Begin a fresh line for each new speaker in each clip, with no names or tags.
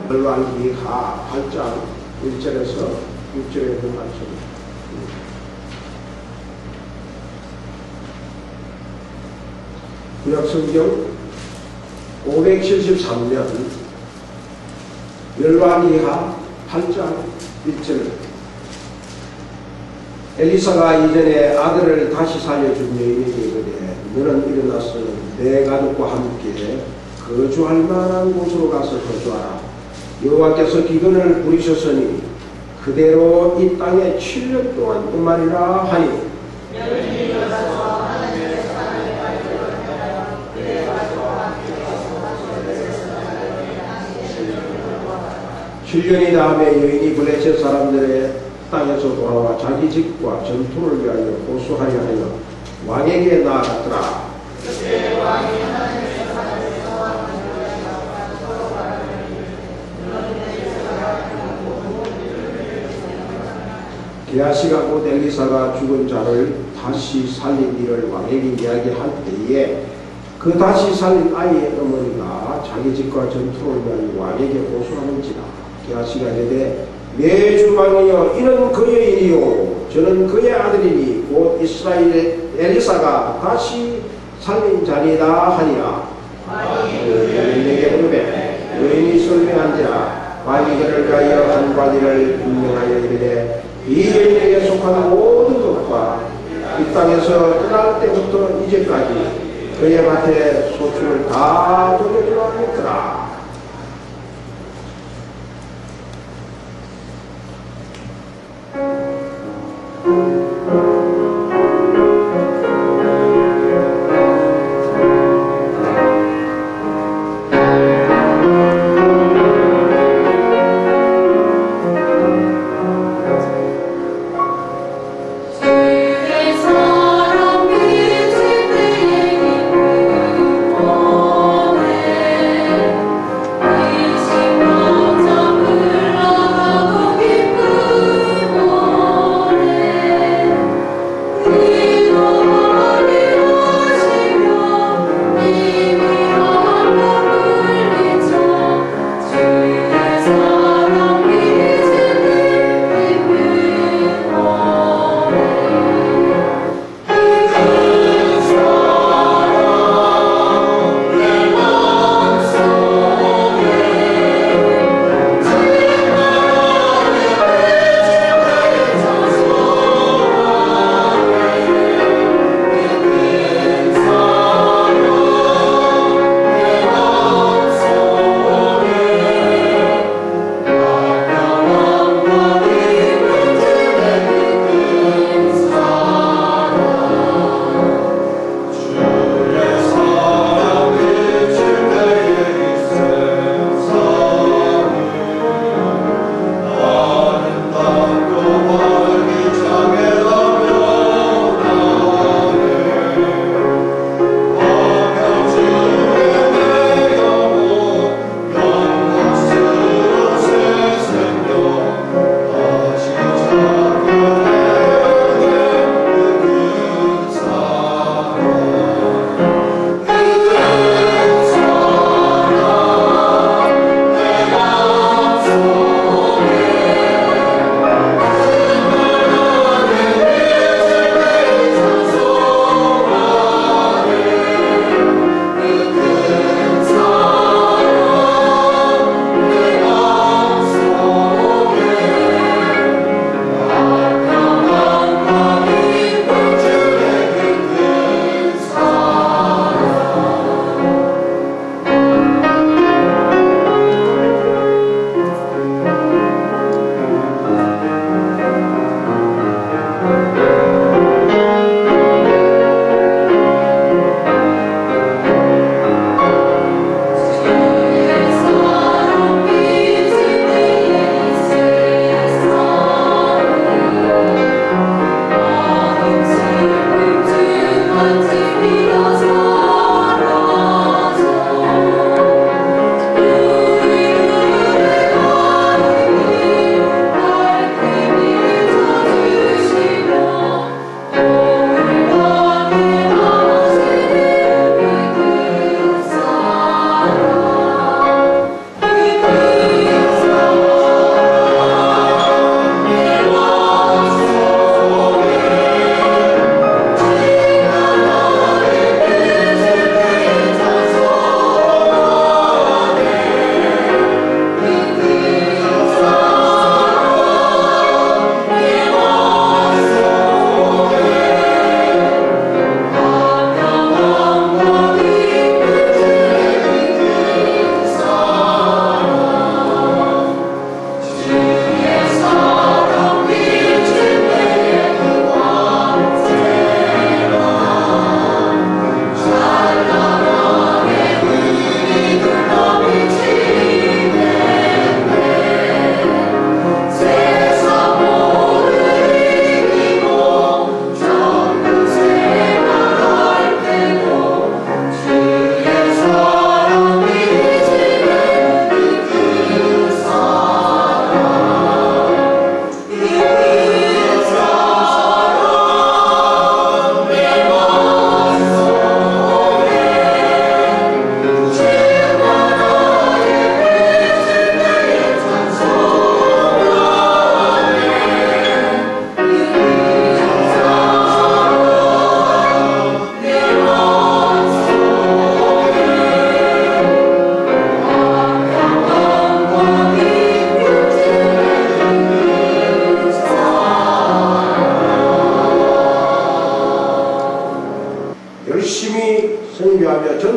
열왕기하 8장 1절에서 6절에 있는 말씀입니다. 구약성경 573년 열왕기하 8장 1절. 엘리사가 이전에 아들을 다시 살려준 여인에게 이르되 너는 일어나서 내 가족과 함께 거주할 만한 곳으로 가서 거주하라. 여호와께서 기근을 부리셨으니 그대로 이 땅에 7년 동안 동안이라 하니 7년이 다음에 여인이 블레셋 사람들의 땅에서 돌아와 자기 집과 전투를 위하여 호소하려 하여 왕에게 나아갔더라. 게하시가 곧 엘리사가 죽은 자를 다시 살린 일을 왕에게 이야기할 때에 그 다시 살린 아이의 어머니가 자기 집과 전투를 위하여 왕에게 호소하는지라. 게하시가 이르되 내 주 왕이여 이는 그의 일이요 저는 그의 아들이니 곧 이스라엘 엘리사가 다시 살린 자리다 하니라. 여인에게 이르되 여인이 설명한지라. 왕이 그를 위하여 한 관리를 분명하여 이르되 이 여인에게 속한 모든 것과 이 땅에서 떠날 때부터 이제까지 그의 밭에 소출을 다 돌려주라 하였더라.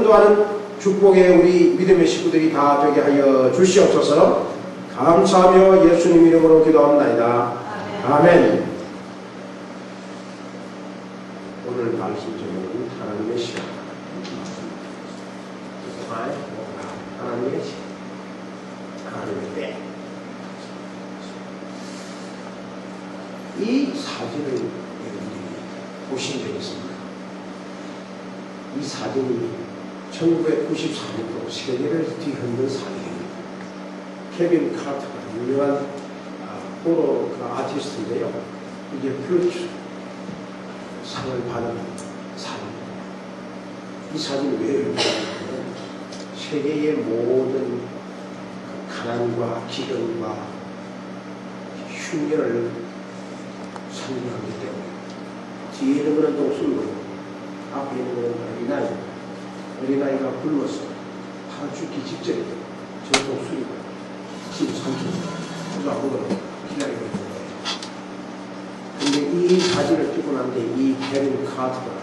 전도하는 축복의 우리 믿음의 식구들이 다 되게 하여 주시옵소서. 감사하며 예수님 이름으로 기도합니다. 아멘. 오늘 말씀 제목은 하나님의 시간. 하나님의 시간. 하나님의 때. 이 사진을 여러분들이 보신 적이 있습니다. 이 사진이 1994년도 세계를 뒤흔든 사진입니다. 케빈 카터가 유명한 호러 아티스트인데요. 이게 퓨처 상을 받은 사진입니다. 이 사진이 왜 유명하냐면 세계의 모든 가난과 기근과 흉년을 상징하기 때문에 뒤에 있는 것은 독수리고 앞에 있는 것은 어린아이입니다. 어린아이가 굶어서 하루 죽기 직전에 저 독수리가 지금 삼켰습니다. 아주 아무거나 기다리고 있는 거예요. 근데 이 사진을 찍고 난 뒤에 이 케빈 카터가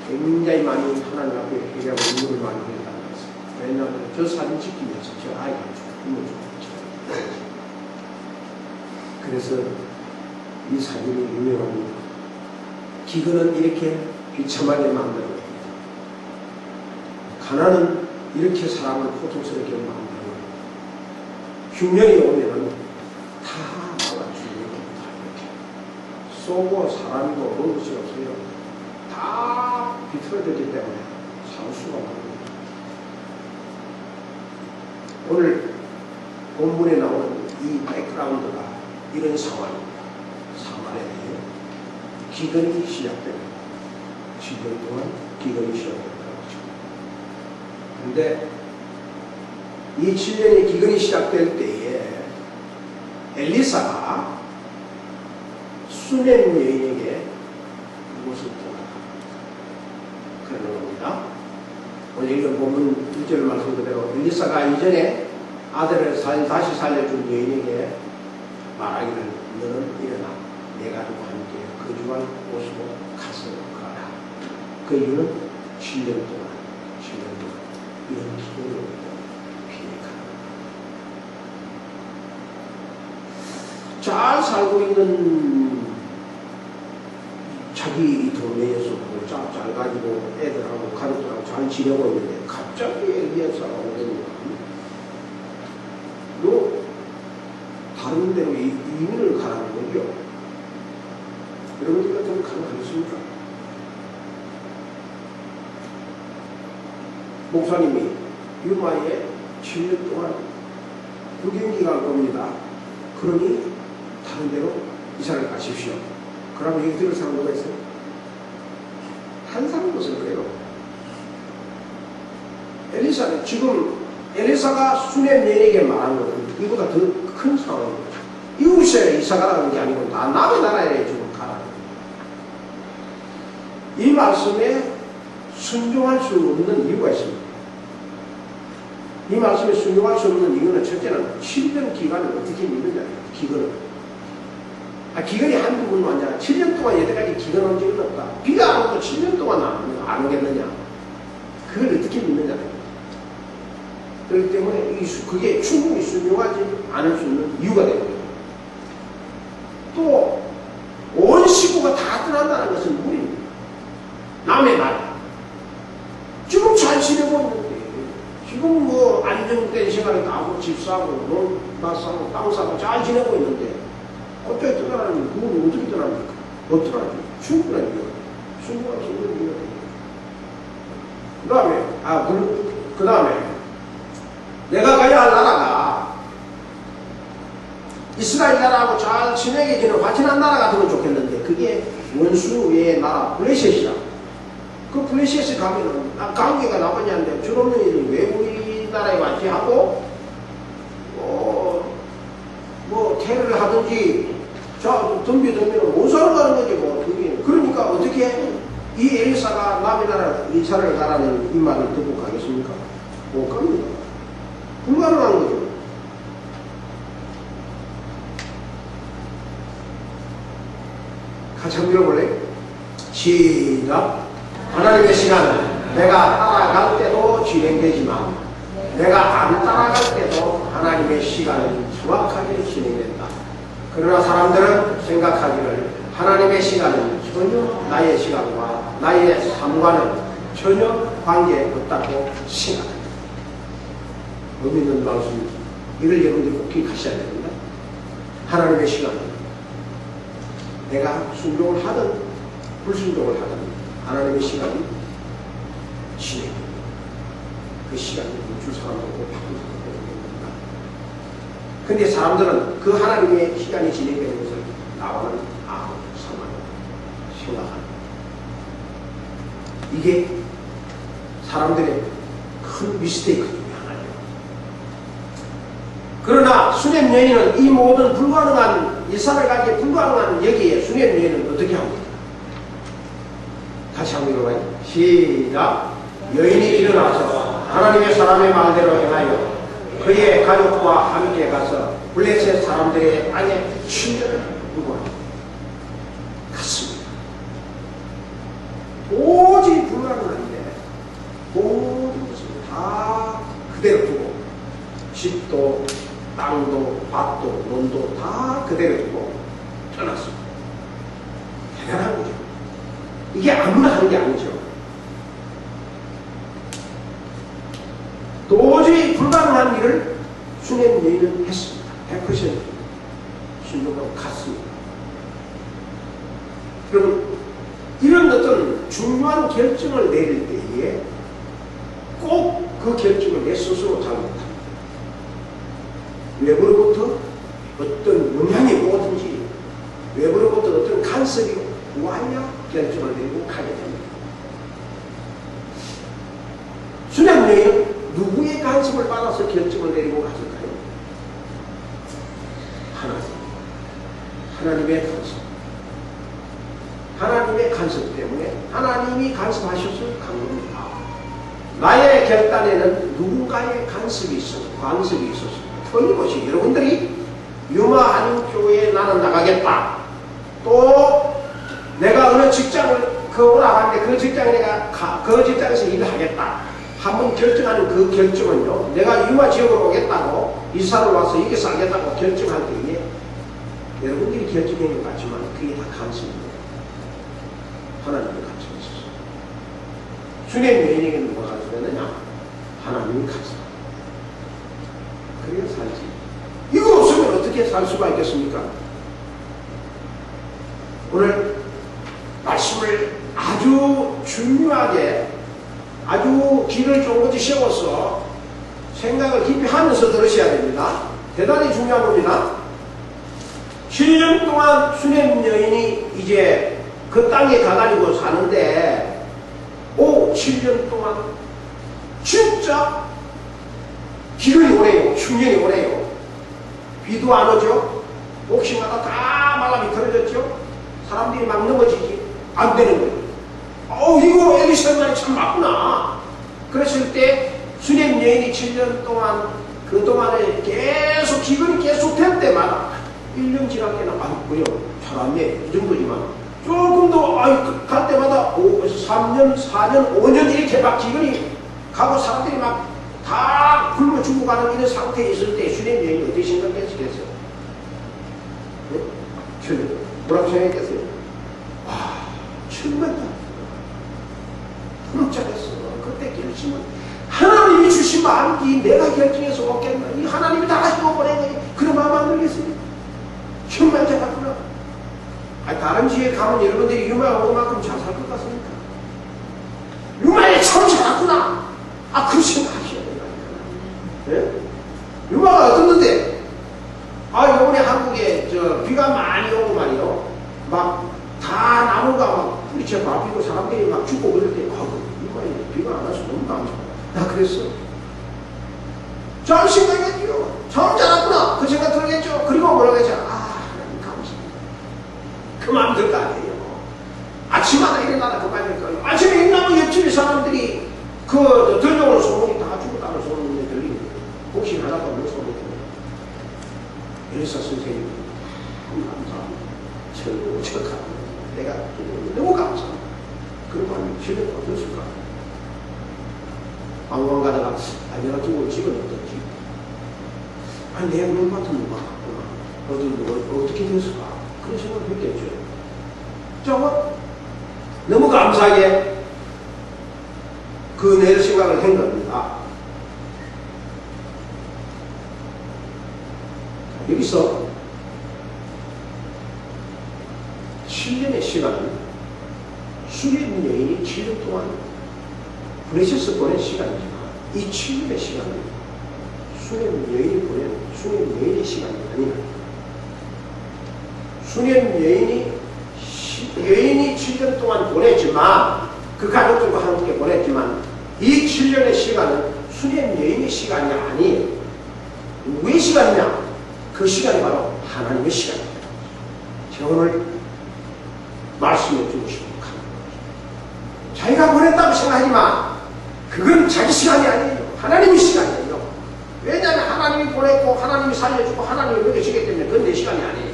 굉장히 많이 하나님 앞에 회개하고 눈물을 많이 흘렸다는 것입니다. 왜냐하면 저 사진 찍기 위해서 저 아이가 굶어 죽었죠. 그래서 이 사진이 유명합니다. 기근은 이렇게 비참하게 만들어냅니다. 가난은 이렇게 사람을 고통스럽게 만들어냅니다. 흉년이 오면은 다 막아주는 겁니다. 이렇게 쏘고 사람이고 먹을 것이 없어요. 다 비틀어졌기 때문에 살 수가 없습니다. 오늘 본문에 나오는 이 백그라운드가 이런 상황입니다. 사마리아에 기근이 시작됩니다. 7년 동안 기근이 시작됩니다. 그런데 이 7년의 기근이 시작될 때에 엘리사가 수넴 여인에게 무엇을 떠나다 그러는 겁니다. 오늘 읽은 본문 1절 말씀 그대로 엘리사가 이전에 아들을 다시 살려준 여인에게 말하기를 너는 일어나 내 가족과 함께 거주할 곳으로 가서 가라. 그 이유는 7년 동안 이런 기도를 비행하는 잘 살고 있는 자기 동네에서 잘 가지고 애들하고 가족들하고 잘 지내고 있는데 갑자기 엘리야사가 오더니 너 다른 데로 이민을 가라는 거죠. 여러분들 같으면 가능하겠습니까? 목사님이 유마에 7년 동안 유경기 갈 겁니다. 그러니 다른 데로 이사를 가십시오. 그러면 여기 들을 사람 누가 있어요? 한 사람 것을 그래요. 엘리사는 지금 엘리사가 수넴 여인에게 말한 것은 이보다 더 큰 상황입니다. 이웃에 이사 가라는 게 아니고 남의 나라에 지금 가라는 거예요. 이 말씀에 순종할 수 없는 이유가 있습니다. 이 말씀에 순종할 수 없는 이유는 첫째는 7년 기간을 어떻게 믿느냐. 기근을. 기근이 한두 번 왔냐. 7년 동안 여태까지 기근 온 적은 없다. 비가 안 오고 7년 동안 안 오겠느냐. 그걸 어떻게 믿느냐. 그렇기 때문에 그게 충분히 순종하지 않을 수 있는 이유가 되거든요. 또 온 식구가 다 떠난다는 것은 무리입니다. 남의 나라. 지금 잘 지내고 있는데 지금 뭐 안정된 생활을 다 하고 집 사고 밭 사고 땅 사고 잘 지내고 있는데 갑자기 떠나라는 그건 어떻게 떠납니까? 못 떠나죠. 충분한 이유가 순종할 수 있는 이유가 됩니다. 그 다음에 내가 가야 할 나라가 이스라엘 나라하고 잘 친해지는 화친한 나라 같으면 좋겠는데 그게 원수의 나라 블레셋이야. 그 블레셋에 가면은 관계가 나쁘냐는데 저런 일이 왜 우리나라에 왔지 하고 뭐 테러를 하든지 덤비면 못 살아가는 거지 뭐. 그러니까 어떻게 이 엘리사가 남의 나라 이스라엘 가라는 이 말을 듣고 가겠습니까? 못 갑니다. 불가능한 거죠. 같이 한번 읽어볼래? 시작. 하나님의 시간 내가 따라갈 때도 진행되지만 내가 안 따라갈 때도 하나님의 시간은 정확하게 진행된다. 그러나 사람들은 생각하기를 하나님의 시간은 전혀 나의 시간과 나의 삶과는 전혀 관계없다고 생각합니다. 의미 있는 말씀입니다. 이걸 여러분들이 꼭 기억하셔야 됩니다. 하나님의 시간은 내가 순종을 하든 불순종을 하든 하나님의 시간이 진행됩니다. 그 시간이 멈출 사람도 없고 바꿀 사람도 없습니다. 그런데 사람들은 그 하나님의 시간이 진행되는 것을 나와는 아무 상관없다 생각합니다. 이게 사람들의 큰 미스테이크 중에 하나예요. 그러나 수냄 여인은 이 모든 불가능한 일상을 가기에 불가능한 여기에 수냄 여인은 어떻게 합니까? 같이 한번 읽어봐요. 시작. 여인이 일어나서 하나님의 사람의 말대로 행하여 그의 가족과 함께 가서 블레셋 사람들의 땅에 침례를 요구하고 갔습니다. 도저히 불가능한데 모든 것을 다 그대로 두고 집도 땅도 밭도 논도 다 그대로 두고 떠났습니다. 대단한 거죠. 이게 아무나 하는 게 아니죠. 도저히 불가능한 일을 수냄 여인은 했습니다. 100% 순종하고 갔습니다. 그럼 이런 어떤 중요한 결정을 내릴 때에 꼭 그 결정을 내 스스로 잘못합니다. 외부로부터 어떤 영향이 오든지 외부로부터 어떤 간섭이 와야 결정을 내리고 가게 됩니다. 수냄 여인은 누구의 간섭을 받아서 결정을 내리고 갔을까요? 하나님의 간섭. 하나님의 간섭 때문에 하나님이 간섭하셔서 간 겁니다. 나의 결단에는 누군가의 간섭이 있어서 틀림없이 여러분들이 유마한 교회에 나는 나가겠다. 또 내가 어느 직장을 오라하는데 그 직장에 내가 그 직장에서 일을 하겠다. 한번 결정하는 그 결정은요, 내가 유마 지역으로 오겠다고 이사를 와서 여기 살겠다고 결정할 때에 여러분들이 결정하는 것 같지만 그게 다 간섭입니다. 하나님의 간섭이 있었어요. 수냄 여인에게 누가 간섭했느냐? 하나님이 간섭. 그래야 살지. 이거 없으면 어떻게 살 수가 있겠습니까? 오늘 말씀을 아주 중요하게 아주 길을 쫑긋이 세워서 생각을 깊이 하면서 들으셔야 됩니다. 대단히 중요한 겁니다. 7년 동안 수냄 여인이 이제 그 땅에 가가지고 사는데 7년 동안 진짜 기근이 오래요. 흉년이 오래요. 비도 안 오죠. 옥시마다 다 말람이 떨어졌죠. 사람들이 막 넘어지지 안 되는 거예요. 이거 엘리사의 말이 참 맞구나. 그랬을 때 수냄 여인이 7년 동안 그동안에 계속 기근이 계속 될 때마다 1년 지났게나 그래요. 잘 왔네. 이 정도지만 조금 더 갈 때마다 3년, 4년, 5년 이렇게 막 기근이 가고 사람들이 막 다 굶어 죽어가는 이런 상태에 있을 때 수냄 여인이 어떻게 생각했겠어요? 네? 뭐라고 생각했겠어요? 정말 깜짝했어. 그때 결심은 하나님이 주신 마음이 내가 결정해서 먹겠나? 이 하나님이 다 해보내니 그런 마음 안 들겠습니까? 정말 잘했구나. 다른 지에 가면 여러분들이 유마가 오만큼 잘 살 것 같습니까? 유마에 참 잘했구나. 그 생각하셔야 된다. 네? 유마가 어떻는데? 이번에 한국에 비가 많이 오고 말이요. 막 다 나무가 막 뿌리채 밟히고 사람들이 막 죽고 그럴 때 비가 안 와서 너무 감사하다. 나 그랬어. 잘 생각했죠. 참 잘했구나. 그 생각 들겠죠. 그리고 뭐라고 했죠. 하나님 감사합니다. 그 마음 들 거 아니에요. 아침마다 일어나다 그 마음이 들어요. 아침에 일어나면 옆집에 사람들이 들려오는 소문이 다 죽었다는 소문이 들리는 거예요. 혹시 하나도 없는 소문이 들려요. 이래서 선생님이 감사합니다. 척하고 내가 너무 감사합니다. 그런 마음이 집에 어땠을까? 관광 가다가 내가 두고 집은 어떻지? 내 물건 같은 누가 갔구나. 어떻게 됐을까? 그런 생각을 했겠죠. 자, 너무 감사하게 그 은혜를 생각을 한 겁니다. 여기서 7년의 시간은 수련 여인이 7년 동안 브레시스 보낸 시간이지만 이 7년의 시간은 수련 여인이 보낸 수련 여인의 시간이 아니라 수련 여인이 7년 동안 보냈지만 그 가족들과 함께 보냈지만 이 7년의 시간은 수련 여인의 시간이 아니에요. 왜 시간이냐? 그 시간이 바로 하나님의 시간입니다. 제가 오늘 말씀해 주고 싶은 거예요. 자기가 보냈다고 생각하지만 그건 자기 시간이 아니에요. 하나님의 시간이에요. 왜냐하면 하나님이 보냈고 하나님이 살려주고 하나님이 먹여주기 때문에 그건 내 시간이 아니에요.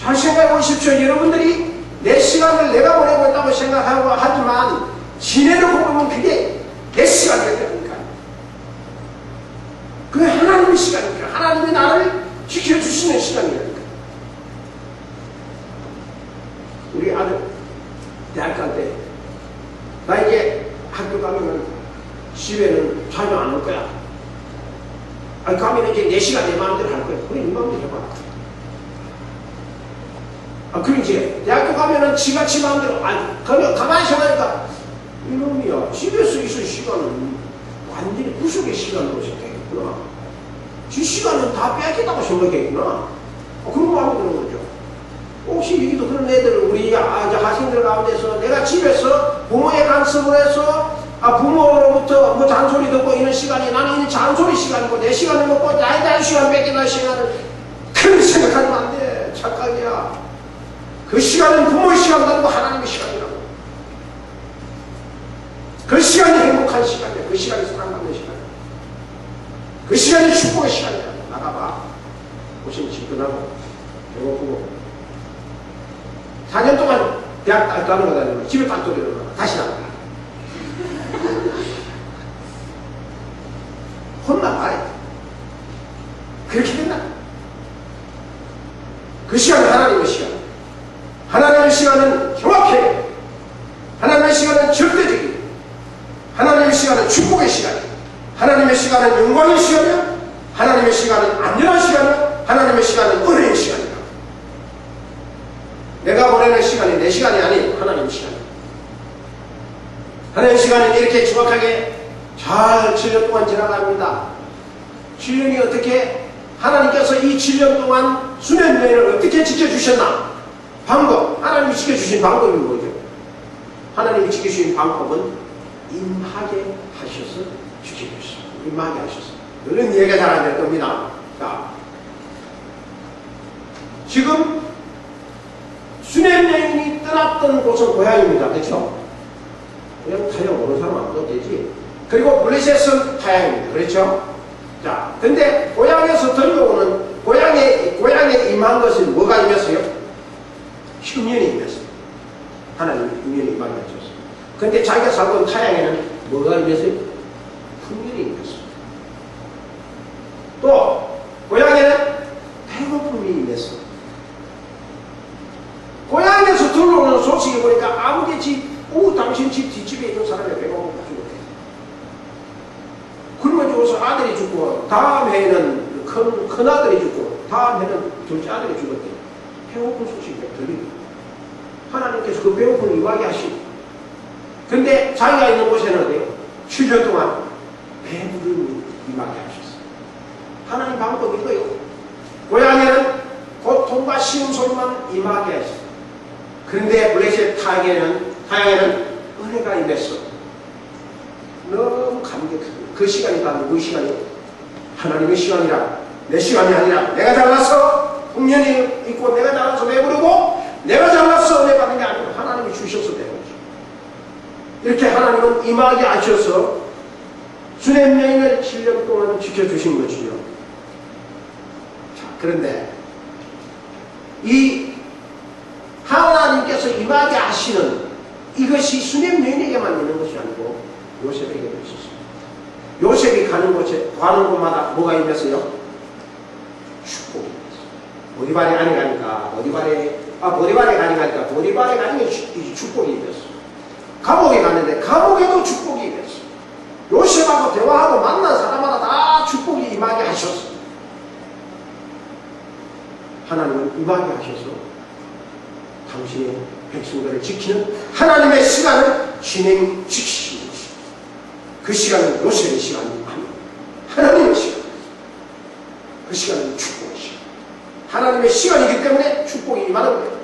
잘 생각해 보십시오. 여러분들이 내 시간을 내가 보내고 있다고 생각하고 하지만 지내놓고 보면 그게 내 시간이 됩니까? 그게 하나님의 시간이니까 하나님이 나를 지켜주시는 시간이니까. 우리 아들 대학 갈 때 나 이제 학교 가면은 집에는 자주 안 올 거야. 가면 이제 내 시간 내 마음대로 할 거야. 그래 네 마음대로 해봐. 그럼 이제 대학교 가면은 지가 지 마음대로 그러면 가만히 생각하니까 이놈이야 집에서 있을 시간은 완전히 구속의 시간으로 생각했구나. 지 시간은 다 뺏기다고 생각했구나. 그런 마음이 드는 거죠. 혹시 여기도 그런 애들 우리 학생들 가운데서 내가 집에서 부모의 간섭을 해서 부모로부터 뭐 잔소리 듣고 있는 시간이 나는 이 잔소리 시간이고 내 시간을 먹고 나의 시간 뺏기는 시간을 그렇게 생각하면 안 돼. 착각이야. 그 시간은 부모의 시간도 아니고 하나님의 시간이라고. 그 시간이 행복한 시간이야. 그 시간이 사랑받는 시간이야. 그 시간이 축복의 시간이야. 나가봐. 옷이 지끈하고 배고프고 4년 동안 대학 가는 거다 아니면 집에 딱 돌려놓으면 다시 나가. 혼나봐요. 그렇게 된다. 그 시간은 하나님의 시간. 하나님의 시간은 정확해. 하나님의 시간은 절대적이에요. 하나님의 시간은 축복의 시간이에요. 하나님의 시간은 영광의 시간이에요. 하나님의 시간은 안전한 시간이에요. 하나님의 시간은 은혜의 시간이에요. 내가 보내는 시간이 내 시간이 아닌 하나님의 시간이에요. 하나님의 시간은 이렇게 정확하게 잘 7년 동안 지나갑니다. 7년이 어떻게 하나님께서 이 7년 동안 수년 여인을 어떻게 지켜주셨나? 방법, 하나님이 지켜주신 방법이 뭐죠? 하나님이 지켜주신 방법은 임하게 하셔서 지켜주셨어요. 임하게 하셔서. 이런 이해가 잘 안 될 겁니다. 자, 지금 수년 여인이 떠났던 곳은 고향입니다. 그렇죠? 그냥 타양 오는 사람 안 떠도 되지. 그리고 블레셋은 타양입니다. 그렇죠? 자, 근데 고향에서 들려오는 고향에 임한 것은 뭐가 임했어요? 흉년이 임했어요. 하나님 흉년이 임하게 하셨어요. 근데 자기가 살고 있는 타양에는 뭐가 임했어요? 흉년이 임했어요. 또 고향에는 배고픔이 임했어요. 고향에서 들려오는 소식이 보니까 아무개 집, 당신 집 뒷집에 있는 사람이 배고프고 죽었대. 그러면 죽어서 아들이 죽고 다음 해에는 큰 아들이 죽고 다음 해는 둘째 아들이 죽었대. 배고픈 소식이 들리고 하나님께서 그 배고픔을 임하게 하시고 근데 자기가 있는 곳에는 어때요? 7년 동안 배부름이 임하게 하셨어요. 하나님 방법이 이거예요. 고향에는 고통과 시험 소리만 임하게 하셨어요. 그런데 블레셋 타양에는 은혜가 임했어. 너무 감격해요. 그 시간이 다 누구의 시간이에요? 하나님의 시간이라. 내 시간이 아니라 내가 잘났어 흉년이 있고 내가 잘나서 배부르고 내가 잘났어 은혜 받는 게 아니고 하나님이 주셔서 되는 거죠. 이렇게 하나님은 임하게 하셔서 수냄 여인을 7년 동안 지켜주신 것이죠. 자, 그런데 이 하나님께서 임하게 하시는 이것이 수냄 여인에게만 있는 것이 아니고 요셉에게도 있었습니다. 요셉이 가는 곳마다 뭐가 있었어요? 축복이 있었어요. 보디발에 가니까 보디발에 가니까 보디발에 가는 게 축복이 있었어요. 감옥에 갔는데 감옥에도 축복이 있었어요. 요셉하고 대화하고 만난 사람마다 다 축복이 임하게 하셨어요. 하나님은 임하게 하셔서 당신의 백성들을 지키는 하나님의 시간을 진행시키시는 것입니다. 그 시간은 요셉의 시간이 아니고 하나님의 시간. 그 시간은 축복의 시간. 하나님의 시간이기 때문에 축복이 임하는 거예요.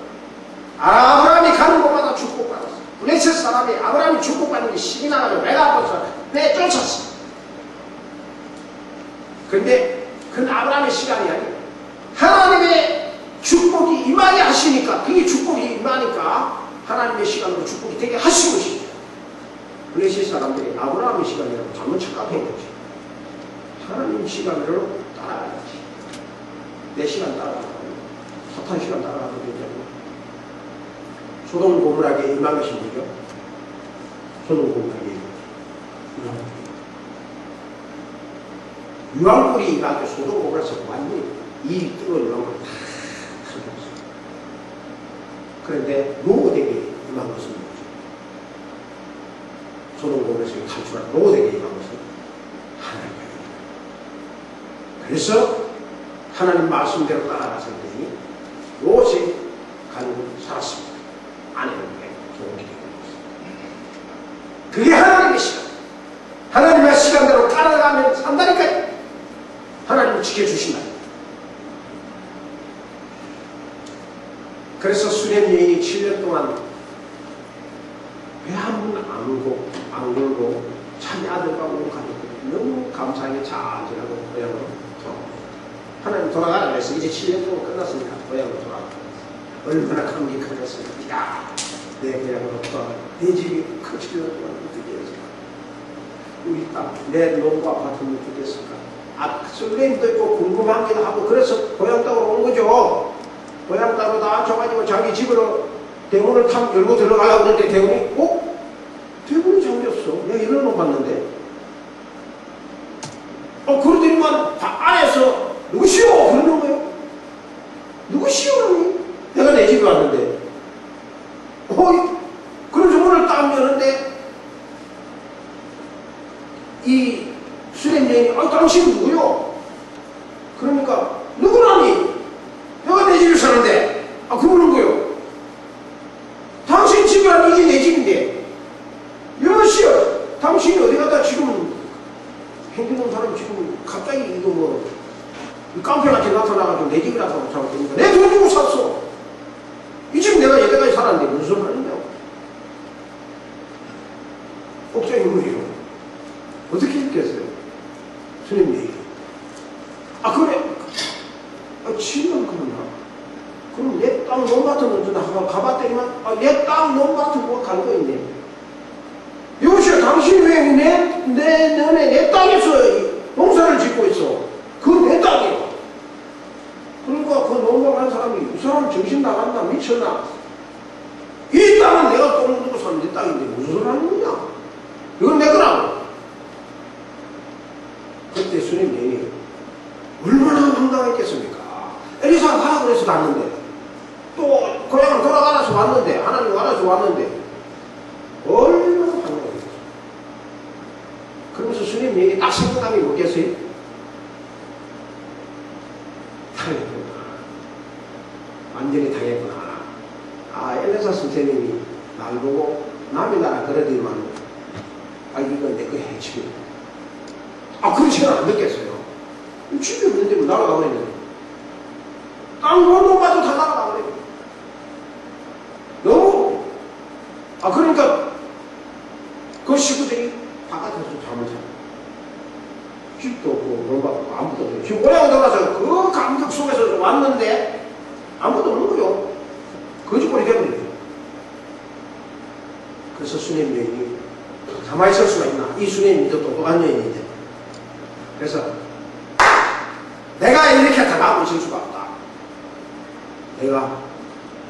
아브라함이 가는 곳마다 축복받았어요. 블레셋 사람이 아브라함이 축복받는 게 신이 나가지고 배가 아파서 내쫓았어요. 그런데 그건 아브라함의 시간이 아니에요. 하나님의 축복이 임하게 하시니까, 그게 축복이 임하니까 하나님의 시간으로 축복이 되게 하신 것입니다. 블레셋 사람들이 아브라함의 시간이라고 잘못 착각한 거죠. 하나님 시간으로 따라가야지. 내 시간 따라가고 사탄 시간 따라가도 되지 않나. 소돔 고모라에게 임한 것이 뭐죠? 소돔 고모라에게 임한 것. 유황불이 임하게 소돔 고모라에서 완전히 이 뜨거운 유황불이 다 터졌어요. 그런데 노고되게 임한 것은 뭐죠? 소돔 고모라에서 탈출한 노고되게 임한 것은 하나님입니다. 그래서 하나님 말씀대로 따라가서 되니 요셉이 가는 곳 살았습니다. 아내는 좋은 길이 되는 것입니다. 그게 하나님의 시간. 하나님의 시간대로 따라가면 산다니까요. 하나님을 지켜주신다. 그래서 수렘 여인이 7년 동안 배 한 번 안 걸고 자기 아들과 온 가족들이 너무 감사하게 잘 지내고 고향으로 돌아옵니다. 하나님 돌아가라 그래서 이제 7년 동안 끝났으니까 고향으로 돌아가. 얼마나 감격하겠습니까? 야, 내 고향으로 돌아가. 내 집이 그 7년 동안 어떻게 했을까? 우리 땅, 내 농부 아파트는 어떻게 했을까? 설렘도 있고 궁금하기도 하고 그래서 고향 땅으로 온 거죠. 고향 땅으로 다 줘가지고 자기 집으로 대문을 탁 열고 들어가려고 하는데 대문이 대문이 잠겼어. 내가 일어나 봤는데 그러더니만 안에서 누구시오? 그러는 거예요. 누구시오? 내가 내 집에 왔는데 그래서 문을 딱 여는데 이 수렘 여인이 당신 누구요? 그러니까 누구라니? 내가 내 집에 사는데 그러는 거요. 당신 집이란 이게 내 집인데 여시여 당신이 어디 갔다 지금 행동하는 사람이 지금 갑자기 이거 깡패같이 나타나가지고 내 집이라고 생각하니까 내 돈 주고 샀어. 이 집 내가 여태까지 살았는데 무슨 말이냐고. 복잡한 인물이요. 어떻게 읽겠어요? 스님 얘기. 그래. 7년 그러나? 그럼 내 땅 논밭은 어쩌나 한번 가봤더니만 내 땅 논밭은 뭐 간 거 있네. 여보시오 당신 왜 내 땅에서 농사를 짓고 있어? 그건 내 땅이야. 그러니까 그 농사한 사람이 이 사람 정신 나갔나 미쳤나? 이 땅은 내가 돈 주고 산 내 땅인데 무슨 소리 하는 거냐? 이건 내 거라고. 그때 스님이 얼마나 황당했겠습니까? 엘리사가 가라 그래서 갔는데 또 고향을 돌아가라서 왔는데 하나님 와라서 왔는데 얼마나 황당했겠어요. 그러면서 스님 얘기 딱 생각하면 뭐겠어요? 당했구나. 완전히 당했구나. 엘리사 선생님이 날 보고 남의 나라 그러더니만 이건 내 거 해치고 그렇지는 안 됐겠어요. 집이 없는데 뭐 날아가고 있는데 땅 논밭도 다 날아가고 그래. 너무 그러니까 그 식구들이 바깥에서 잠을 자. 집도 없고 논밭도 아무것도 없어요. 지금 고향에 돌아서 그 감격 속에서 왔는데 아무것도 없는 거요. 거짓말이 돼버려요. 그래서 수님 여인이 가만히 있을 수가 있나? 이 수님이 더 똑똑한 여인인데. 그래서 내가 이렇게 당하고 있을 수가 없다. 내가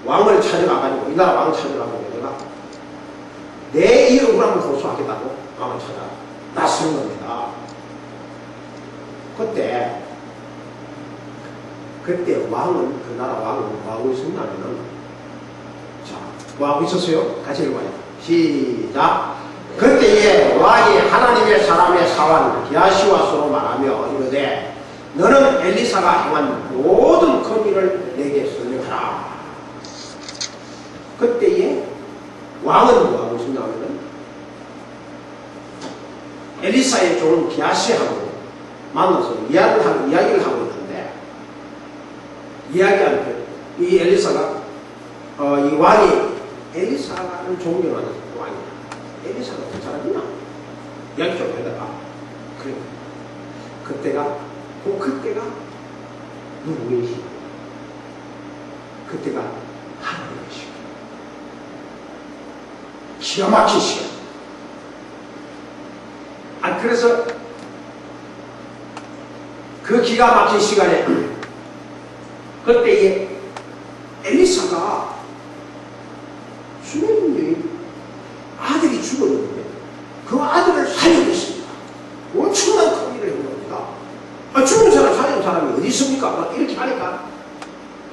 왕을 찾아가가지고 이 나라 왕을 찾아가지고 내가 내 이 억울함을 호소하겠다고 왕을 찾아 나서는 겁니다. 그때 왕은, 그 나라 왕은 뭐하고 있었냐면은, 자, 뭐하고 있었어요? 같이 읽어봐요. 시작. 그때에 왕이 하나님의 사람의 사환 기하시와서로 말하며 이르되 너는 엘리사가 행한 모든 건의를 내게 설명하라. 그때에 왕은 뭐하고 있었냐면은 엘리사의 종 기하시하고 만나서 이야기를 하고 있는데, 이야기할 때 이 엘리사가 이 왕이 엘리사를 존경하는 왕이야. 엘리사가 그 사람이나 이야기 좀 해다가 그래. 그때가 누구의 시간? 그때가 하나님의 시간. 기가 막힌 시간. 그래서 그 기가 막힌 시간에 그때에 엘리사가 수메인의 아들이 죽었는데 그 아들을 살려냈습니다. 엄청난 큰 일을 한 겁니다. 죽은 사람 살린 사람이 어디 있습니까? 이렇게 하니까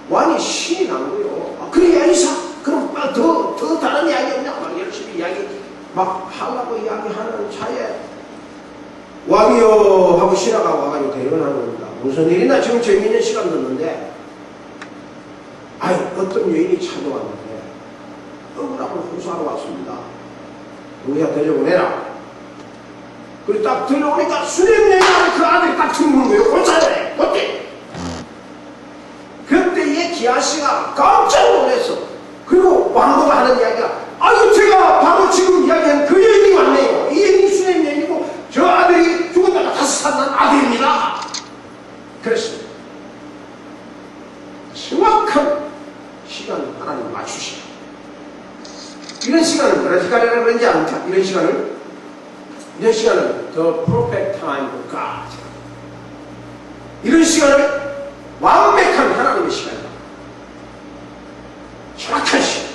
왕이 신이 난 거예요. 그래 엘리사 그럼 더 다른 이야기 없냐? 막 열심히 이야기 막 하려고 이야기하는 차에 왕이여 하고 신하가 와가지고 대련을 하는 겁니다. 무슨 일이나 지금 재미있는 시간 됐는데 어떤 여인이 찾아왔는데 억울함을 호소하러 왔습니다. 우리가 데려오내라. 그리고 딱 들어오니까 수렘 여인하고 그 아들이 딱 들어오는 거예요. 고차에 어때? 그때에 기하시가 깜짝 놀랐어. 그리고 왕도가 하는 이야기가 제가 바로 지금 이야기한 그 여인이 왔네요. 이 여인이 수렘 여인이고 저 아들이 죽었다가 다시 살아난 아들입니다. 그랬습니다. 정확한 시간을 하나님 맞추시고, 이런 시간을 뭐라 기다리라 그런지 압니까? 이런 시간을 the perfect time of God. 이런 시간을 완벽한 하나님의 시간이다. 정확한 시간.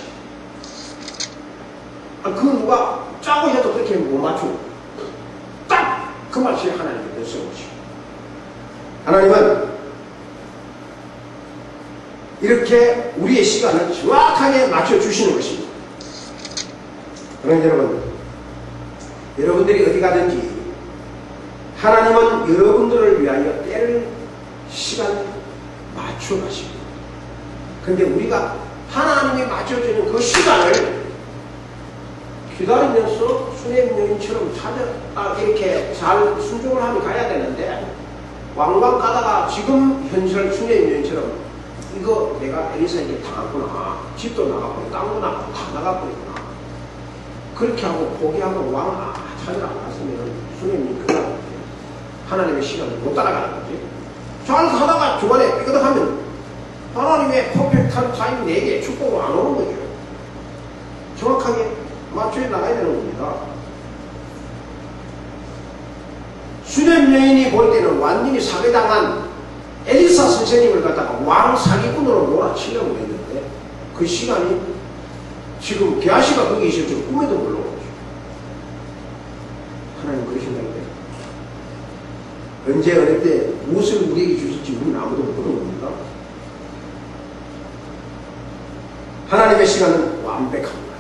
그 누가 짜고 해도 그렇게 못 맞추고 딱 그 맛이 하나님의 백성이죠. 하나님은 이렇게 우리의 시간을 정확하게 맞춰주시는 것입니다. 그러나 여러분들이 어디 가든지 하나님은 여러분들을 위하여 때를 시간 맞춰 가십니다. 근데 우리가 하나님이 맞춰주는 그 시간을 기다리면서 수렘 여인처럼 이렇게 잘 순종을 하며 가야 되는데, 왕왕 가다가 지금 현실 수렘 여인처럼 이거 내가 엘리사에게 당했구나, 집도 나갔고 땅도 나갔고 다 나갔구나, 그렇게 하고 포기하고 왕 찾으러 안 갔으면 수렘이 그날 하나님의 시간을 못 따라가는 거지. 잘 가다가 중간에 삐그덕하면 하나님의 퍼펙트한 타임 내게 축복을 안 오는 거죠. 정확하게 맞춰 나가야 되는 겁니다. 수렘 여인이 볼 때는 완전히 사기당한 엘리사 선생님을 갖다가 왕 사기꾼으로 몰아치려고 했는데, 그 시간이 지금 게하시가 거기 있을 줄 꿈에도 몰라오죠. 하나님 그러신다는데 언제 어느 때 무엇을 우리에게 주실지 우리는 아무도 모르는 겁니다. 하나님의 시간은 완벽합니다.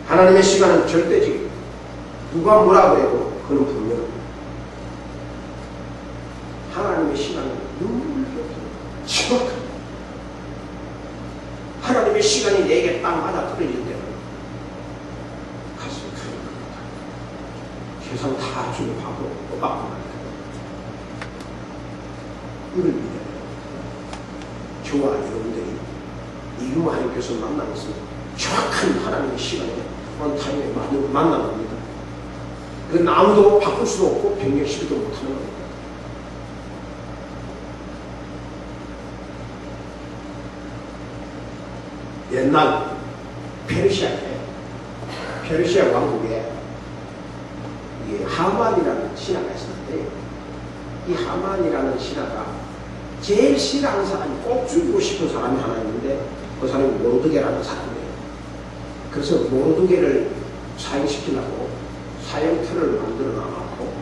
하나님의 시간은 절대적이고 누가 뭐라고 해도 그건 분명합니다. 하나님의 시간은 눈물이 없습니다. 정확합니다. 하나님의 시간이 내게 딱 맞아 떨어질 때는 가슴이 터집니다. 세상 다 주는 바보 엇박고 말이야. 이걸 믿어야 돼요. 저와 여러분들이 이루 하나님께서 만나면서 정확한 하나님의 시간에 원타임에 만나는 겁니다. 그건 아무도 바꿀 수도 없고 변경시키지도 못하는 겁니다. 옛날 페르시아 왕국에 하만이라는 신하가 있었는데, 이 하만이라는 신하가 제일 싫어하는 사람이, 꼭 죽이고 싶은 사람이 하나 있는데 그 사람이 모르드게라는 사람이에요. 그래서 모르드게를 사형시키려고 사형틀을 만들어 놔갖고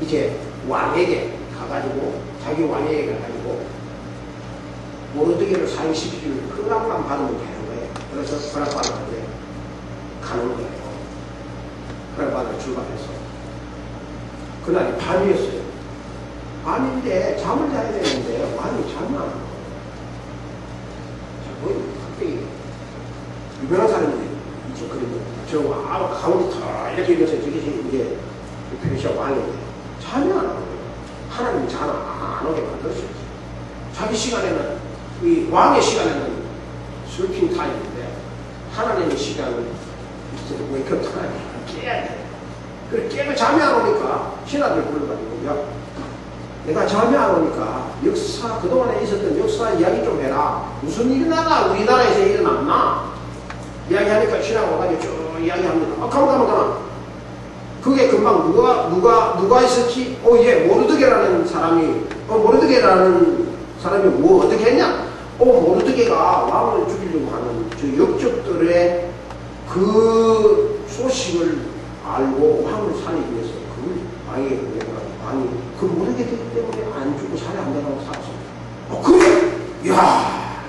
이제 왕에게 가가지고 자기 왕에게 가가지고 모르드게를 사형시키는 허락만 받으면 되는 거예요. 그래서 허락받았는데 가는 거예요. 허락받아 출발해서 그날이 밤이었어요. 밤인데 잠을 자야 되는데 왕이 잠을 안 하고 갑자기 유명한 사람인데 이쪽 그림은 저 가운데 다 이렇게 일어서 저기 이제 페르시아 왕인데 잠이 안 하고 하나님이 잠 안 오게 만들었어요. 자기 시간에는 이 왕의 시간에는 슬핑 타임인데 하나님의 시간은 웨이크업 타임 깨야 돼. 그래 깨면 잠이 안 오니까 신하들 불러가지고 야 내가 잠이 안 오니까 역사 그동안에 있었던 역사 이야기 좀 해라. 무슨 일이 나가 우리나라에서 일어났나 이야기하니까 신하가 와가지고 쭉 이야기합니다. 가만 그게 금방 누가 있었지? 예 모르드게라는 사람이 모르드게라는 사람이 뭐 어떻게 했냐? 모르드게가 왕을 죽이려고 하는 저 역적들의 그 소식을 알고 왕을 살리기 위해서 그걸 왕에게 보내고 왕이 그 모르드게 때문에 안 죽고 살해 안 되라고 살았어. 그래? 야,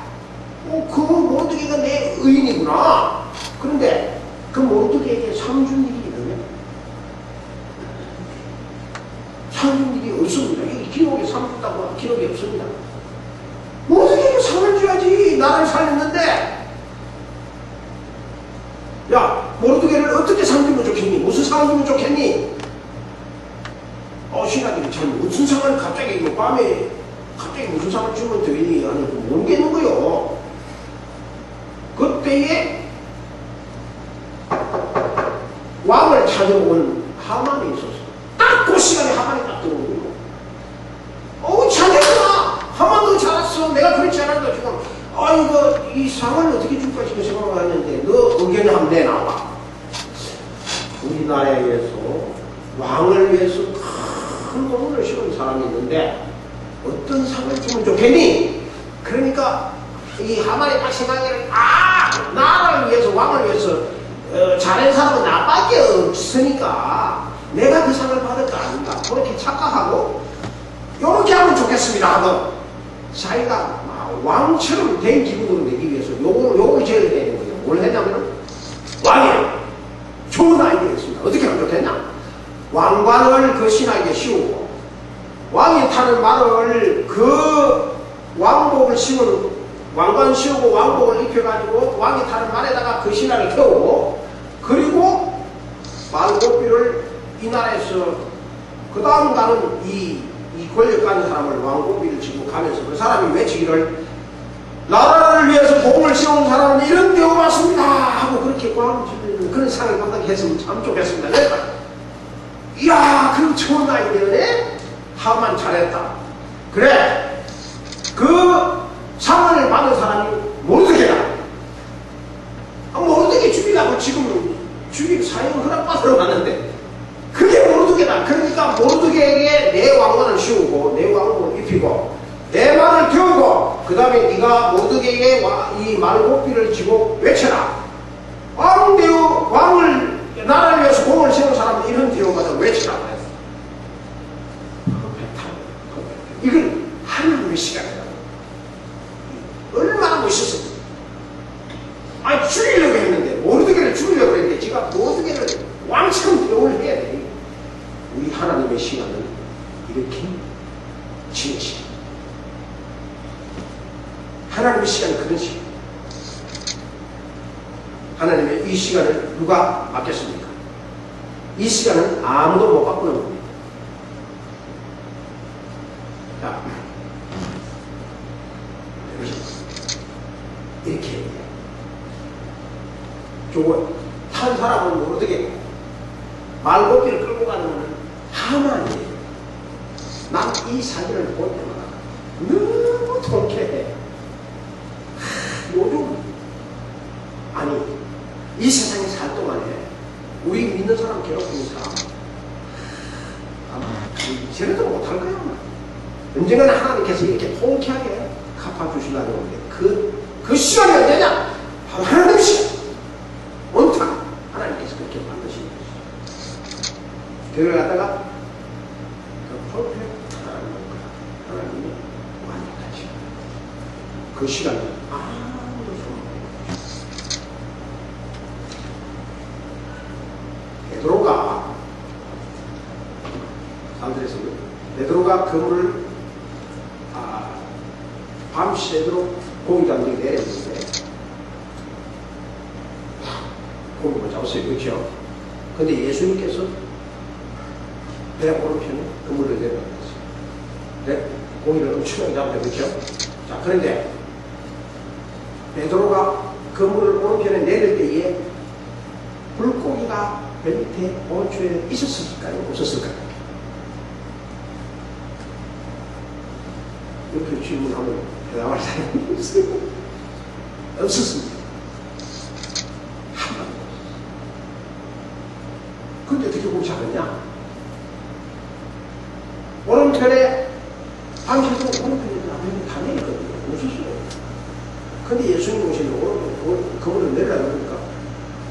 그 모르드게가 내 의인이구나. 그런데 그 모르드게에게 삼준 일이 있느냐? 삼준 일이 없습니다. 이 기록에 삼준다고 기록이 없습니다. 모르드게에게 상을 줘야지. 나를 살렸는데 야 모르드게를 어떻게 상 주면 좋겠니? 무슨 상을 주면 좋겠니? 신하들이 참 무슨 상을 갑자기 밤에 갑자기 무슨 상을 주면 되니? 아니 모르겠는 거요. 그때에 왕을 찾아온 하만이 있었어. 딱 그 시간에 하만이 딱 들어오는 거예요. 잘했구나. 하만도 잘했어. 내가 그렇지 않아도 지금 이거 이 상을 어떻게 줄까 지금 생각을 하는데 너 의견을 한번 내놔봐. 우리나라에서 왕을 위해서 큰 공을 실은 사람이 있는데 어떤 상을 주면 좋겠니? 그러니까 이 하만이 딱 생각하기를 나를 위해서 왕을 위해서 잘한 사람은 나밖에 없으니까 내가 그 상을 받을 거 아닌가 그렇게 착각하고 요렇게 하면 좋겠습니다 하고 자기가 왕처럼 된 기분으로 내기 위해서 요걸 제일 내는 거예요. 뭘 했냐면 왕이 좋은 아이디어였습니다. 어떻게 하면 좋겠냐? 왕관을 그 신하에게 씌우고 왕이 타는 말을 그 왕복을 씌우는 왕관 씌우고 왕복을 입혀가지고 왕이 타는 말에다가 그 신하를 태우고 그리고 말고삐를 이 나라에서 그 다음 가는 이 권력 가진 사람을 왕고삐를 지고 가면서 그 사람이 외치기를 나라를 위해서 공을 세운 사람은 이런 대우 받습니다 하고 그렇게 광을 지르는 그런 상을 받게 했으면 참 좋겠습니다. 이야 그럼 좋은 아이디어네. 하만 잘했다. 그래 그 상을 받은 사람이 모르드게다. 모르드게 죽이려고 지금 죽이고 사형 허락받으러 갔는데 그게 모르드게다. 그러니까 모르드게에게 내 왕관을 씌우고 내 왕관을 입히고 내 말을 태우고 그 다음에 네가 모르드게에게 이 말고삐를 쥐고 외쳐라. 왕을 나라를 위해서 공을 세운 사람은 이런 대우마다 외쳐라. 이건 하나님의 시간이다. 얼마나 멋있었습니까? 죽이려고 했는데 모르드게를 죽이려고 했는데 지가 모르드게를 왕처럼 대우를 해야 돼. 우리 하나님의 시간은 이렇게 지는 시간. 하나님의 시간은 그런 시간. 하나님의 이 시간을 누가 맡겼습니까? 이 시간은 아무도 못 바꾸는 겁니다. 자, 이렇게 저거 탄 사람은 모르게 말고기를 끌고 가는 것은 하만이에요. 난 이 사진을 볼 때마다 너무 통쾌해. 요즘 아니 이 세상에 살 동안에 우리 믿는 사람 괴롭히는 사람 아마 저래도 못할 거야. 언젠가는 하나님께서 이렇게 통쾌하게 갚아주시려고 하는데 그 시간이 언제냐? 바로 하나님 시간. 온통 하나님께서 그렇게 만드신 것이죠. 그걸 갖다가 그 시간에 아무도 소망 베드로가 사람들에서 베드로가 그물을 밤새도록 고기 담력이 내렸는데 고기만 잡았어요. 그렇죠? 근데 예수님께서 배 오른편에 그물을 내려놨어요. 네? 고기를 엄청나게 잡았어요. 그렇죠? 자, 그런데 베드로가 그물을 오른편에 내릴 때에 물고기가 배 밑에 오른쪽에 있었을까요? 없었을까요? 이렇게 질문하면 대답할 사람이 없어요. 없었습니다. 한 번도. 근데 어떻게 고기 잡았냐? 오른편에 밤새도 오른편에 나중에 다 내리거든요. 없었어요. 근데 예수님 오시는 오른편 그물을 내리라고 그러니까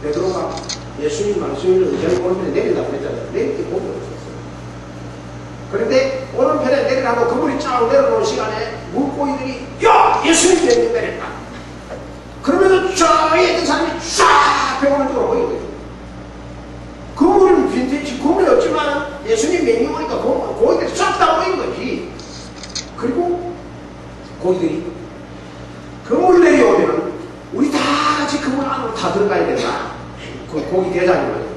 베드로가 예수님 말씀을 의지하고 오른편에 내리라고 그랬잖아요. 내릴 때 고기가 없었어요. 그런데 오른편에 내리라고 그물이 쫙 내려오는 시간에 물고기들이 야! 예수님 명령 내렸다. 그러면서 저에 있는 사람이 쫙 배우는 쪽으로 보이는 거예요. 그물은 빈티지 그물이 없지만 예수님 명령 오니까 고기들이 쫙 다 보이는 거지. 그리고 고기들이 그물 내려오면 우리 다 같이 그물 안으로 다 들어가야 된다. 그 고기 대장이 말이에요.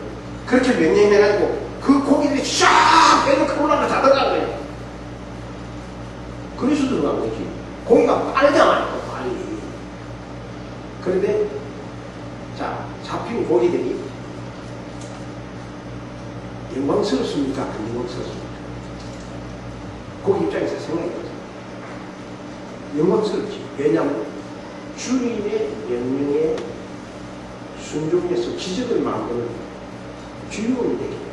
그렇게 명령해가지고 그 고기들이 쫙 빼고 그물 안으로 다 들어간 거예요. 그래서 들어간 거지. 고기가 빨잖아요. 빨리. 그런데 자 잡힌 고기들이 영광스럽습니까? 안 영광스럽습니까? 고기 입장에서 생각이 들어요. 영광스럽지. 왜냐하면 주님의 명령에 순종해서 기적을 만드는 주인공이 되기 때문에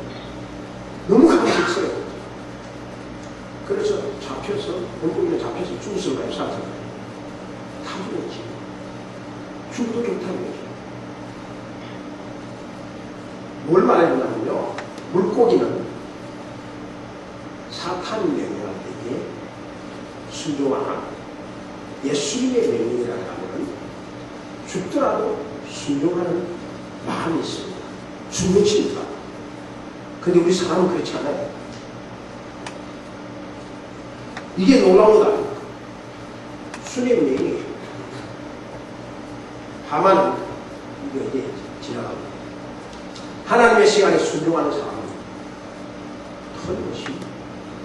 너무 감격스러워요. 그래서 잡혀서 물고기가 잡혀서 죽었을까요? 살았을까요? 다 죽었지. 죽어도 좋다는 거죠. 뭘 말해주냐면요, 물고기는 사탄이 명령할 때에 순종하나 예수님의 명령이라고 하면 죽더라도 순종하는 마음이 있습니다. 순종심이다. 근데 우리 사람은 그렇지 않아요. 이게 놀라운 거 아닙니까? 수님 명령이 하만은 이거 이제 지나갑니다. 하나님의 시간에 순종하는 사람은 틀림없이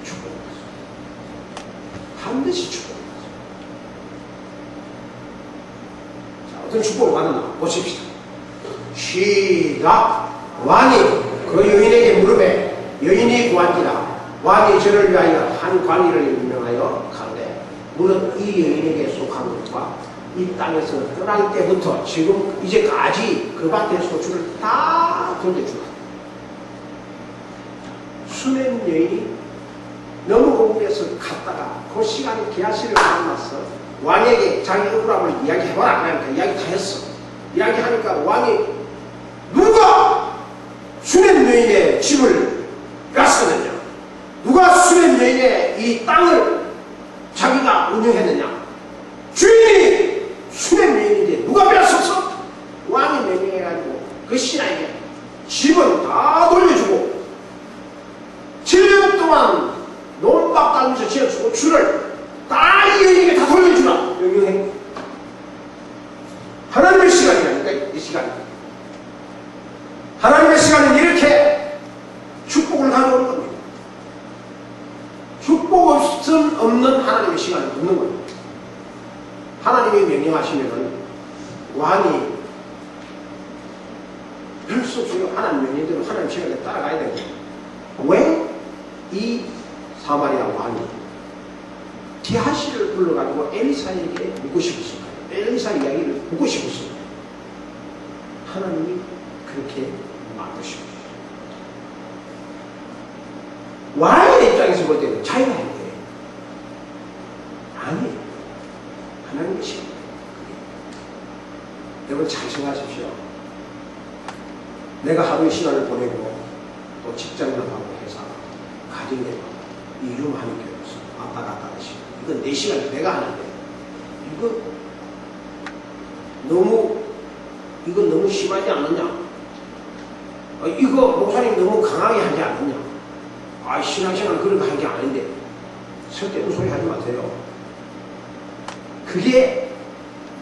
축복받았어요. 반드시 축복받았어요. 자, 어떤 축복을 받았나 보십시다. 시작. 왕이 그 여인에게 물음에 여인이 구한지라. 왕이 저를 위하여 한 관리를 임명하여 가되 물은 이 여인에게 속한 것과 이 땅에서 떠날 때부터 지금 이제까지 그 밭의 소출을 다 돌려주라. 수면 여인이 너무 궁금해서 갔다가 그 시간에 게하시를 만나서 왕에게 자기 억울함을 이야기해봐라. 그러니까 이야기 다 했어. 이야기하니까 왕이 누가 수면 여인의 집을 뺐었느냐? 누가 수면 여인의 이 땅을 자기가 운영했느냐? 주인이 수면 여인인데 누가 뺐었어? 왕이 명령해가지고 그 신하에게 집은 다 돌려주고 7년 동안 논밭 달면서 지어주고 줄을 다 이 여인에게 다 돌려주라 명령해. 하나님의 시간이라니까 이 시간이. 하나님의 시간은 이렇게 축복을 가져오는 겁니다. 축복 없는 하나님의 시간이 없는 거예요. 하나님이 명령하시면은 왕이 별 수 없어요. 하나님 명령대로 하나님 시간에 따라가야 되는 거예요. 왜 이 사마리아 왕이 게하시를 불러가지고 엘리사에게 묻고 싶었을까요? 엘리사 이야기를 묻고 싶었어요. 하나님이 그렇게 만드시고 왕의 입장에서 볼 때는 자유가 있는데 아니에요. 하나님의 시간. 여러분 잘 생각하십시오. 내가 하루의 시간을 보내고 또 직장을 하고 회사, 가정에 일을 하는 게 없어. 왔다 갔다 하는 시간. 이건 내 시간이 내가 하는데 이거 이건 너무 심하지 않느냐? 이거 목사님 너무 강하게 하지 않느냐? 신앙생활 그런 거 한 게 아닌데 쓸데없는 소리 하지 마세요. 그게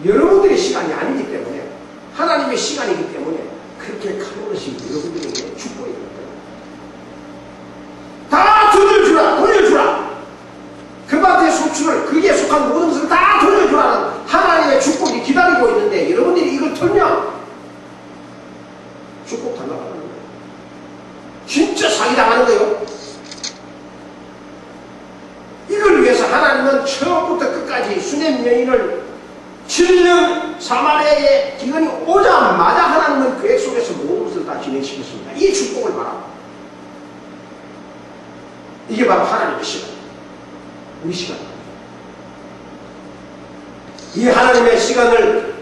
여러분들의 시간이 아니기 때문에, 하나님의 시간이기 때문에 그렇게 칼로르시 여러분들에게 축복이 됩니다. 다 돌려주라. 그 밭의 수출을, 거기에 속한 모든 것을 다 돌려주라는 하나님의 축복이 기다리고 있는데, 여러분들이 이걸 털면 축복 다 나가는 거예요. 진짜 사기당하는 거예요. 이걸 위해서 하나님은 처음부터 끝까지 수냄 여인을 7년 사마리아에 기근이 오자마자 하나님은 계획 속에서 모든 것을 다 진행시켰습니다. 이 축복을 바라. 이게 바로 하나님의 시간, 우리 시간. 이 하나님의 시간을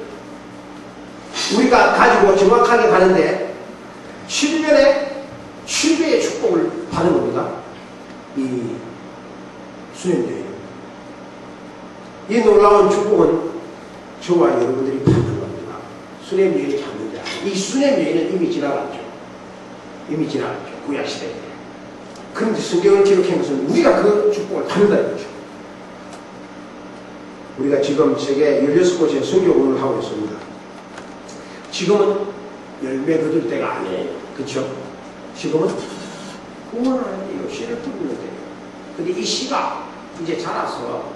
우리가 가지고 정확하게 가는데 7배의 축복을 받은 겁니다. 이 수냄여인. 이 놀라운 축복은 저와 여러분들이 받는 겁니다. 수냄여인이 받는 자. 이 수냄여인은 이미 지나갔죠. 구약시대에. 그런데 성경을 기록한 것은 우리가 그 축복을 받는다는 거죠. 우리가 지금 세계 16곳에 선교운을 하고 있습니다. 지금은 열매 거둘 때가 아니에요. 그렇죠? 지금은 후원하는 때요. 씨를 뿌리는 때요. 근데 이 씨가 이제 자라서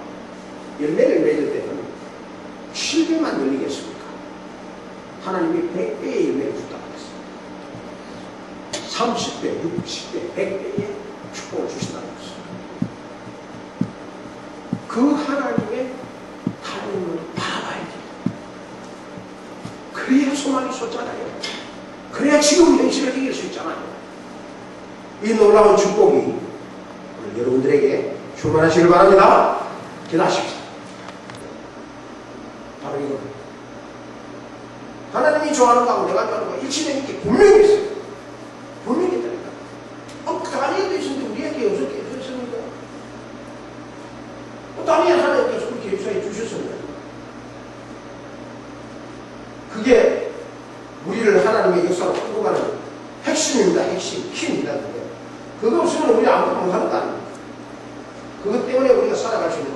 열매를 맺을 때는 7배만 열리겠습니까? 하나님이 100배의 열매를 주다고 했어요. 30배, 60배, 100배의 축복을 주신다고 했어요. 그 하나님의 타임을 바라봐야 돼요. 그래야 소망이 솟잖아요. 그래야 지금 현실을 이길 수 있잖아요. 이 놀라운 축복이 여러분들에게 충만하시길 바랍니다. 기도하십시오. 바로 이거. 하나님이 좋아하는 거하고 내가 좋아하는 거하고 일치되는 게 분명히 있어요. 분명히 있다니까. 다니엘도 있었는데 우리에게 없었게 해주셨습니까? 다니엘 하나님께서 그렇게 역사해 주셨습니다. 그게 우리를 하나님의 역사로 끌고 가는 핵심입니다. 핵심, 키입니다. 그거 없으면 우리 아무것도 못하는 거 아닙니까? 그것 때문에 우리가 살아갈 수 있는